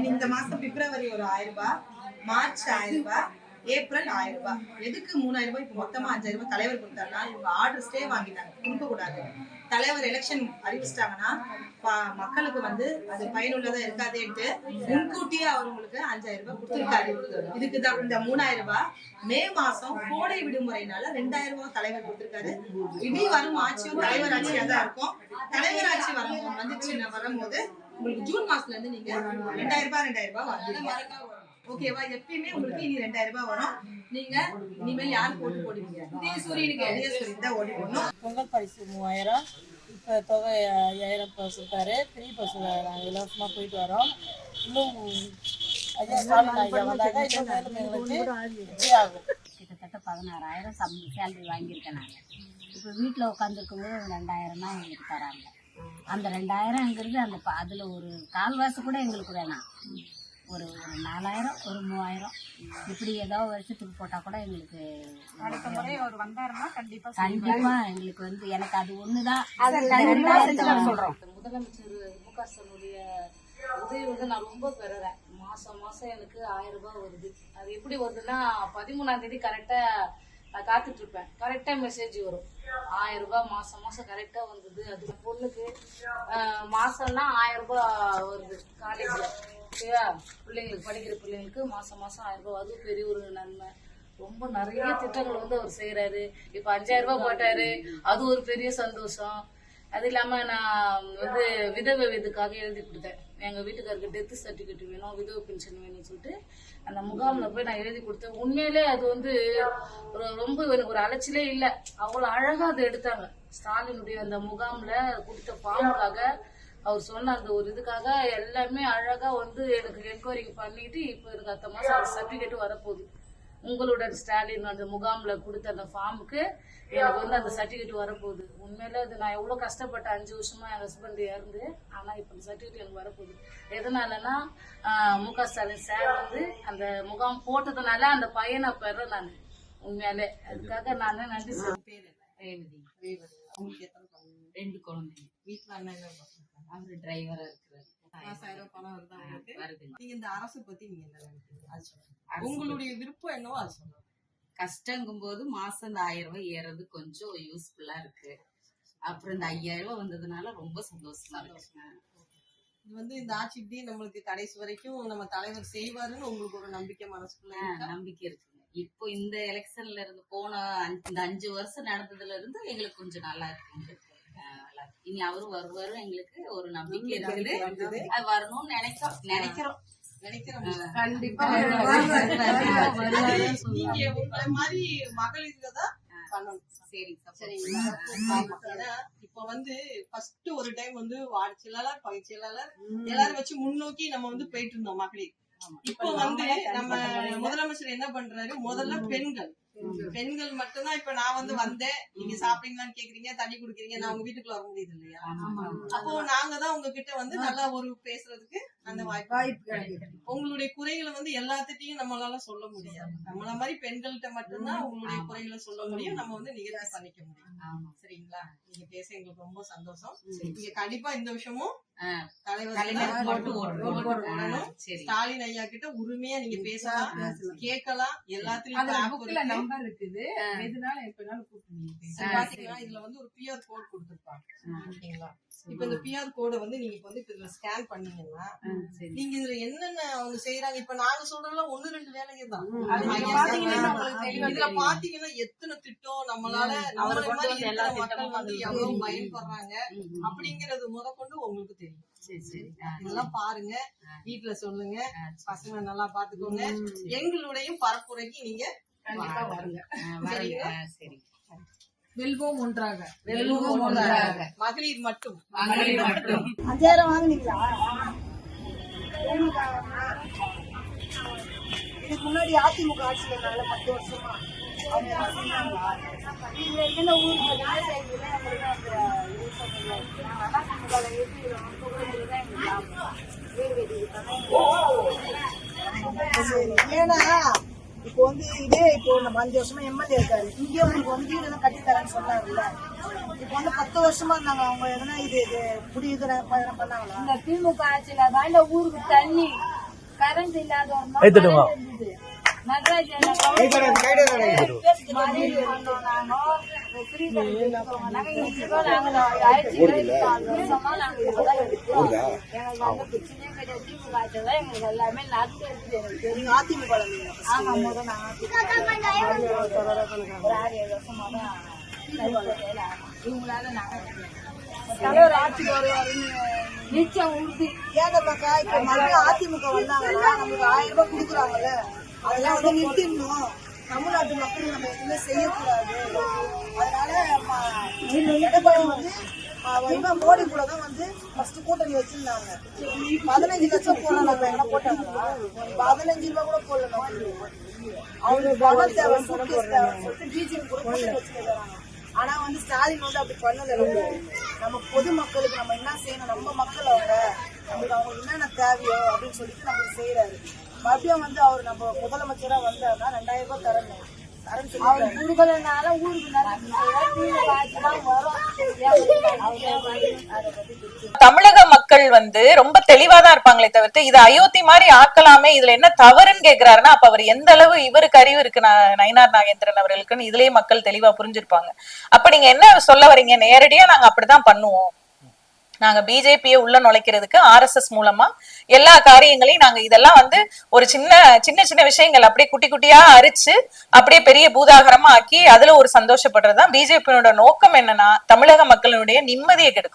இனி இந்த மாசம் பிப்ரவரி ஒரு 1000 ரூபாய், மார்ச் 1000 ரூபாய், ஏப்ரல் 1000 ரூபாய். எதுக்கு 3000 ரூபாய் இப்ப மொத்தமா 5000 ரூபாய் தலைவர் கொடுத்தாருன்னா இவங்க ஆர்டர் ஸ்டே வாங்கிட்டாங்க, கொடுக்க கூடாது. தலைவர் எலெக்ஷன் அறிவிச்சிட்டாங்கன்னா மக்களுக்கு வந்து அது பயனுள்ளதா இருக்காதேன்ட்டு முன்கூட்டியே அவங்களுக்கு 5000 ரூபாய் கொடுத்திருக்காரு. இதுக்குதான் இந்த 3000 ரூபாய் மே மாசம் கோடை விடுமுறைனால 2000 ரூபாய் தலைவர் கொடுத்திருக்காரு. இனி வரும் ஆட்சியும் தலைவர் ஆட்சியா தான் இருக்கும். தலைவர் ஆட்சி வரும்போது உங்களுக்கு ஜூன் மாசத்துல இருந்து நீங்க 2000 ரூபாய் வாங்குவீங்க. ஓகேவா? எப்பயுமே உங்களுக்கு இனி 2000 ரூபாய் வரும். நீங்க இனிமேல் யாரு போட்டு போடுவீங்க? இதே தான் ஓடி போடணும். பொங்கல் பரிசு 3000, இப்போ தொகை 5000 கொடுத்தாரு. ஃப்ரீ பஸ் நாங்கள் இலவசமாக போயிட்டு வரோம். இன்னும் ஐயா ஸ்டாலின் ஐயா வந்தாங்க, இன்னும் மேலும் எங்களுக்கு வெற்றி ஆகும். கிட்டத்தட்ட 16000 சேலரி வாங்கியிருக்கேன் நாங்கள். இப்போ வீட்டில் உட்காந்துருக்கும்போது 2000 தான் எங்களுக்கு தராங்க. அந்த 2000ங்கிறது அந்த அதில் ஒரு கால்வாசி கூட எங்களுக்கு வேணாம். ஒரு 4000, ஒரு 3000 இப்படி ஏதோ வருஷத்துக்கு போட்டால் கூட எங்களுக்கு கண்டிப்பாக எங்களுக்கு வந்து எனக்கு அது ஒண்ணுதான். முதலமைச்சர் முக.ஸ்டாலினுடைய உதவி வந்து நான் ரொம்ப பெறுறேன். மாசம் எனக்கு 1000 ரூபாய் வருது. அது எப்படி வருதுன்னா 13ஆம் தேதி கரெக்டா நான் காத்துட்டு இருப்பேன். கரெக்டா மெசேஜ் வரும் 1000 ரூபாய் மாசம் கரெக்டா வந்தது. அது பொண்ணுக்கு மாசம்னா 1000 ரூபாய் வருது காலேஜ்ல. ஓகேவா? பிள்ளைங்களுக்கு படிக்கிற பிள்ளைங்களுக்கு மாசம் 1000 ரூபாய். அது பெரிய ஒரு நன்மை. ரொம்ப நிறைய திட்டங்கள் வந்து அவர் செய்யறாரு. இப்ப 5000 ரூபாய் போட்டாரு, அது ஒரு பெரிய சந்தோஷம். அது இல்லாம நான் வந்து விதவை இதுக்காக எழுதி கொடுத்தேன். எங்க வீட்டுக்காருக்கு டெத் சர்டிபிகேட் வேணும், விதவை பென்ஷன் வேணும்னு சொல்லிட்டு அந்த முகாம்ல போய் நான் எழுதி கொடுத்தேன். உண்மையிலே அது வந்து ரொம்ப ஒரு அலைச்சலே இல்லை. அவ்வளவு அழகா அதை எடுத்தாங்க. ஸ்டாலினுடைய அந்த முகாம்ல கொடுத்த ஃபார்முக்காக அவர் சொன்ன அந்த ஒரு இதுக்காக எல்லாமே அழகா வந்து எனக்கு என்கொயரி பண்ணிட்டு இப்ப எனக்கு அடுத்த மாசம் சர்டிபிகேட் வரப்போகுது. உங்களோட ஸ்டாலின் அந்த முகாம்ல கொடுத்த அந்த ஃபார்முக்கு எனக்கு வந்து அந்த சர்டிபிகேட் வரப்போகுது. உண்மையில அது நான் எவ்வளவு கஷ்டப்பட்டேன். 5 வருஷமா என் ஹஸ்பண்ட் இறந்து. ஆனா இப்ப அந்த சர்டிபிகேட் எனக்கு வரப்போகுது. எதனாலன்னா முக.ஸ்டாலின் சார் வந்து அந்த முகாம் போட்டதுனால அந்த பையனை பெறேன் நான். உண்மையாலே அதுக்காக நான் நன்றி சொல்றேன். உங்களுக்கு எத்தனை குழந்தைங்க? 2 குழந்தைங்க. வீட்டுல அண்ணன் அவரு டிரைவரா இருக்கிறாரு. 10,000 பணம் வருது. நீங்க இந்த அரசு பத்தி நீங்க என்ன நினைக்கிறீங்க? அது சொல்லுங்க. உங்களுடைய விருப்பம் என்னவோ அது சொல்லுங்க. கஷ்டங்கும் போது மாசம் இந்த 1000 ரூபாய் ஏறது கொஞ்சம் யூஸ்ஃபுல்லா இருக்கு. அப்புறம் இந்த 5000 ரூபாய் வந்ததுனால ரொம்ப சந்தோஷமா இருக்கு. இது வந்து இந்த ஆட்சி இப்படி நம்மளுக்கு கடைசி வரைக்கும் நம்ம தலைவர் செய்வாருன்னு உங்களுக்கு ஒரு நம்பிக்கை மனசுக்குள்ள நம்பிக்கை இருக்குங்க. இப்போ இந்த எலெக்ஷன்ல இருந்து போன இந்த 5 வருஷம் நடந்ததுல இருந்து எங்களுக்கு கொஞ்சம் நல்லா இருக்குங்க. இனி அவரு வருவாரு எங்களுக்கு ஒரு நம்பிக்கை இருக்குது. அது வரணும்னு நினைக்கிறோம். கண்டிப்பா நீங்க உங்களை மாதிரி மகளிர்தான் பண்ணணும். சரிங்களா? இப்ப வந்து ஃபர்ஸ்ட் ஒரு டைம் வந்து வார்டு செயலாளர், பகுதி செயலாளர் எல்லாரும் வச்சு முன்னோக்கி நம்ம வந்து போயிட்டு இருந்தோம் மகளிர். இப்போ வந்து நம்ம முதலமைச்சர் என்ன பண்றாரு, முதல்ல பெண்கள் மட்டும்தான். இப்ப நான் வந்து வந்தேன், நீங்க சாப்பிட்டீங்களான்னு கேக்குறீங்க, தண்ணி குடிக்கிறீங்க, நான் உங்க வீட்டுக்குள்ள வர முடியுது இல்லையா? அப்போ நாங்க தான் உங்ககிட்ட வந்து நல்லா ஒரு பேசுறதுக்கு அந்த வாய்ப்பு கிடைக்கும். உங்களுடைய குறைகளை வந்து எல்லாத்திட்டையும் நம்மளால சொல்ல முடியாது. நம்மள மாதிரி பெண்கள்கிட்ட மட்டும்தான் உங்களுடைய குறைகளை சொல்ல முடியும், நம்ம வந்து நிகழ்ச்சி பண்ணிக்க முடியும். சரிங்களா? நீங்க பேச எங்களுக்கு ரொம்ப சந்தோஷம். நீங்க கண்டிப்பா இந்த விஷயமும் ஸ்டாலின் ஐயா கிட்ட உரிமையா நீங்க பேசலாம், கேட்கலாம். எல்லாத்துலயும் நம்பர் இருக்குது. பாத்தீங்கன்னா இதுல வந்து ஒரு QR கோட் கொடுத்திருப்பாங்க. ஓகேங்களா? இப்ப இந்த QR கோடை வந்து நீங்க வந்து இதுல ஸ்கேன் பண்ணீங்கன்னா நீங்க இதுல என்னென்ன அவங்க செய்யறாங்க. இப்ப நாங்க சொல்றதுல 1-2 வேலைங்க தான். இதுல பாத்தீங்கன்னா எத்தனை திட்டம் நம்மளால மக்கள் வந்து எவ்வளவு பயன்படுறாங்க அப்படிங்கறது முதற்கொண்டு உங்களுக்கு தெரியும். இதெல்லாம் பாருங்க, வீட்டுல சொல்லுங்க, பசங்க நல்லா பாத்துக்கோங்க. எங்களுடைய பரப்புரைக்கு நீங்க கண்டிப்பா வருங்க. வெல்வோம் ஒன்றாக, மகளிர் மட்டும். 5000 வாங்குனீங்களா? இதுக்கு முன்னாடி அதிமுக ஆட்சியில 10 வருஷமா ஏன்னா இப்போ வந்து இதே இப்போ நம்ம 5 வருஷமா எம்எல்ஏ இருக்காரு, இங்கே உங்களுக்கு வந்து வீடு கட்டி தரேன்னு சொன்னாருல்ல. இப்போ வந்து 10 வருஷமா இருந்தாங்க, அவங்க எதனா இது முடியுது பண்ணாங்களா? இந்த திமுக ஆட்சியில தான் இந்த ஊருக்கு தண்ணி கரண்ட் இல்லாத எடுத்துடுமா தலைவர் ஆட்சிக்கு வருவாருன்னு நிச்சயம் உறுதி. ஏகப்பக்கா இப்ப மறுபடியும் அதிமுக வந்தாங்கன்னா நமக்கு 1000 ரூபாய் கொடுக்குறாங்கல்ல, அதெல்லாம் வந்து நிறுத்திடணும். தமிழ்நாட்டு மக்கள் நம்ம எதுவுமே செய்யக்கூடாது. அதனால எடப்பாடி வந்து மோடி கூட தான் வந்து ஃபர்ஸ்ட் கூட்டணி வச்சிருந்தாங்க. 15 லட்சம் போனா நம்ம என்ன போட்டாங்களா? 15 ரூபாய் கூட போடல. அவங்களுக்கு பணம் தேவை, சூட்கேஸ் தேவை சொல்லிட்டு பிஜேபி கூட கூட்டணி வச்சுக்கிறாங்க. ஆனா வந்து ஸ்டாலின் வந்து அப்படி பண்ணல. நம்ம பொதுமக்களுக்கு நம்ம என்ன செய்யணும், நம்ம மக்கள் அவங்க நமக்கு அவங்களுக்கு என்னென்ன தேவையோ அப்படின்னு சொல்லிட்டு நமக்கு செய்யறாரு. மறுபடியும் வந்து அவர் நம்ம முதலமைச்சரா வந்தாருன்னா 2000 ரூபாய் தரணும். அவர் கொடுக்கலனால ஊருக்கு தமிழக மக்கள் வந்து ரொம்ப தெளிவாதான் இருப்பாங்களே தவிர்த்து இது அயோத்தி மாதிரி ஆக்கலாமே, இதுல என்ன தவறுன்னு கேக்குறாருன்னா அப்ப அவர் எந்த அளவு இவருக்கு அறிவு இருக்கு நயினார் நாகேந்திரன் அவர்களுக்குன்னு இதுலயே மக்கள் தெளிவா புரிஞ்சிருப்பாங்க. அப்ப நீங்க என்ன சொல்ல வரீங்க? நேரடியா நாங்க அப்படிதான் பண்ணுவோம், நாங்க பிஜேபியை உள்ள நுழைக்கிறதுக்கு RSS மூலமா எல்லா காரியங்களையும் நாங்க இதெல்லாம் வந்து ஒரு சின்ன சின்ன விஷயங்கள் அப்படியே குட்டி குட்டியா அரிச்சு அப்படியே பெரிய பூதாகரமா ஆக்கி அதுல ஒரு சந்தோஷப்படுறதுதான் பிஜேபியோட நோக்கம். என்னன்னா தமிழக மக்களுடைய நிம்மதியை கெடுக்கும்.